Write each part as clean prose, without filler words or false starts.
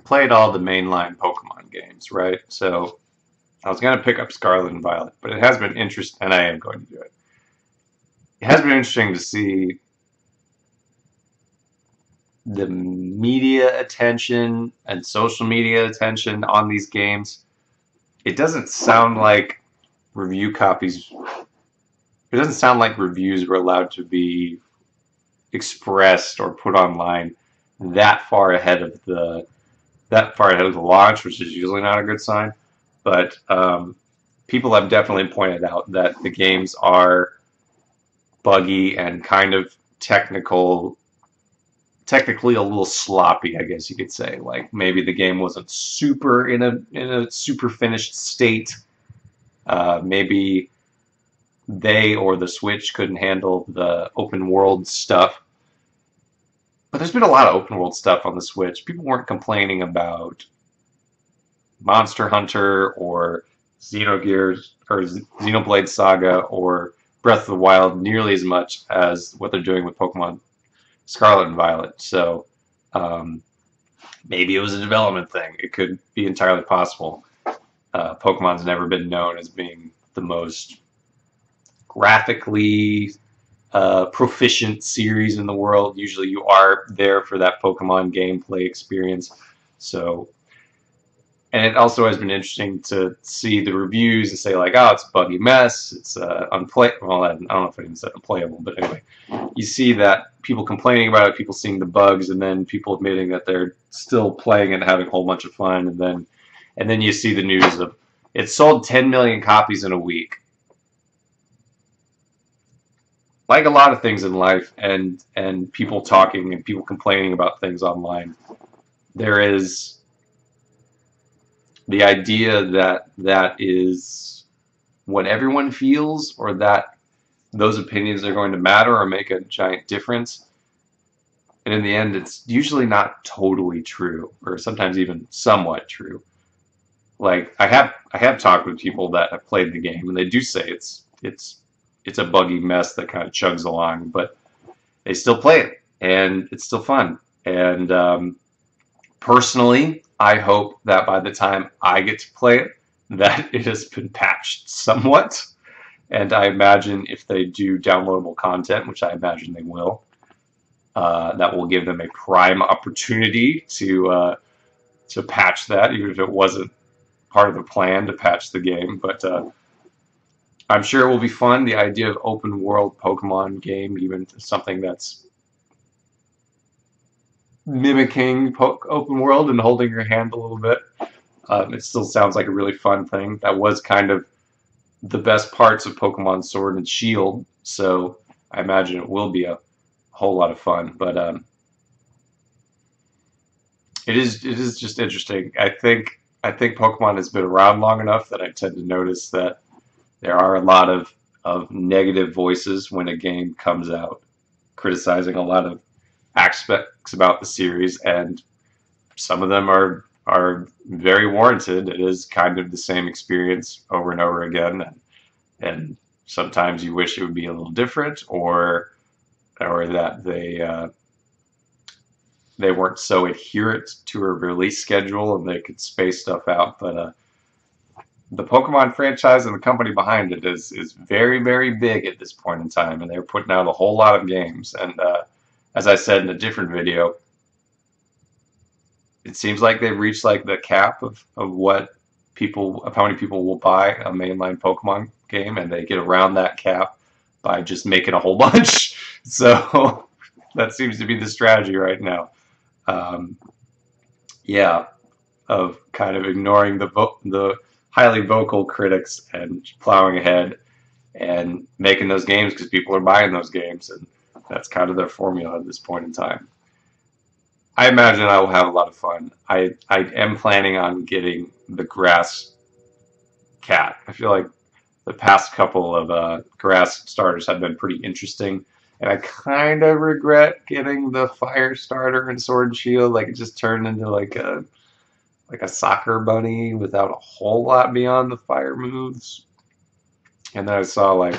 played all the mainline Pokemon games, right? So I was going to pick up Scarlet and Violet, but it has been interesting, and I am going to do it. It has been interesting to see the media attention and social media attention on these games. It doesn't sound like review copies, it doesn't sound like reviews were allowed to be expressed or put online that far ahead of the launch, which is usually not a good sign. But people have definitely pointed out that the games are buggy and kind of technically a little sloppy, I guess you could say. Like maybe the game wasn't super in a super finished state. Maybe they or the Switch couldn't handle the open world stuff. But there's been a lot of open world stuff on the Switch. People weren't complaining about Monster Hunter or Xenogears or Xenoblade Saga or Breath of the Wild nearly as much as what they're doing with Pokemon Scarlet and Violet. So maybe it was a development thing. It could be entirely possible. Pokemon's never been known as being the most graphically proficient series in the world. Usually you are there for that Pokemon gameplay experience. So, and it also has been interesting to see the reviews and say like, oh, it's a buggy mess, it's unplayable. Well, I don't know if I even said unplayable, but anyway, you see that people complaining about it, people seeing the bugs, and then people admitting that they're still playing and having a whole bunch of fun, and then you see the news of it sold 10 million copies in a week. Like a lot of things in life, and people talking and people complaining about things online, there is the idea that that is what everyone feels, or that those opinions are going to matter or make a giant difference. And in the end, it's usually not totally true, or sometimes even somewhat true. Like I have talked with people that have played the game, and they do say it's a buggy mess that kind of chugs along, but they still play it, and it's still fun. And personally, I hope that by the time I get to play it, that it has been patched somewhat. And I imagine if they do downloadable content, which I imagine they will, that will give them a prime opportunity to patch that, even if it wasn't part of the plan to patch the game. But I'm sure it will be fun. The idea of open world Pokemon game, even something that's mimicking open world and holding your hand a little bit, it still sounds like a really fun thing. That was kind of the best parts of Pokemon Sword and Shield, so I imagine it will be a whole lot of fun. But it is just interesting. I think Pokemon has been around long enough that I tend to notice that there are a lot of negative voices when a game comes out, criticizing a lot of aspects about the series, and some of them are very warranted. It is kind of the same experience over and over again, and sometimes you wish it would be a little different, or that they weren't so adherent to a release schedule and they could space stuff out. But the Pokemon franchise and the company behind it is very, very big at this point in time, and they're putting out a whole lot of games. And as I said in a different video, it seems like they've reached like the cap of how many people will buy a mainline Pokemon game, and they get around that cap by just making a whole bunch. So that seems to be the strategy right now. Yeah, of kind of ignoring the highly vocal critics and plowing ahead and making those games because people are buying those games, and that's kind of their formula at this point in time. I imagine I will have a lot of fun. I am planning on getting the grass cat. I feel like the past couple of grass starters have been pretty interesting, and I kind of regret getting the fire starter in Sword and Shield. Like it just turned into like a soccer bunny without a whole lot beyond the fire moves. And then I saw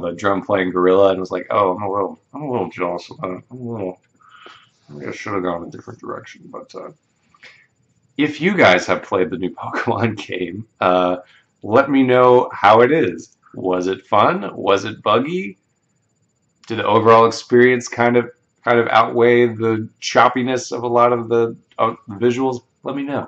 the drum playing gorilla and was like, oh, I'm a little jealous of that. Maybe I should have gone a different direction, but if you guys have played the new Pokemon game, let me know how it is. Was it fun? Was it buggy? Did the overall experience kind of outweigh the choppiness of a lot of the visuals? Let me know.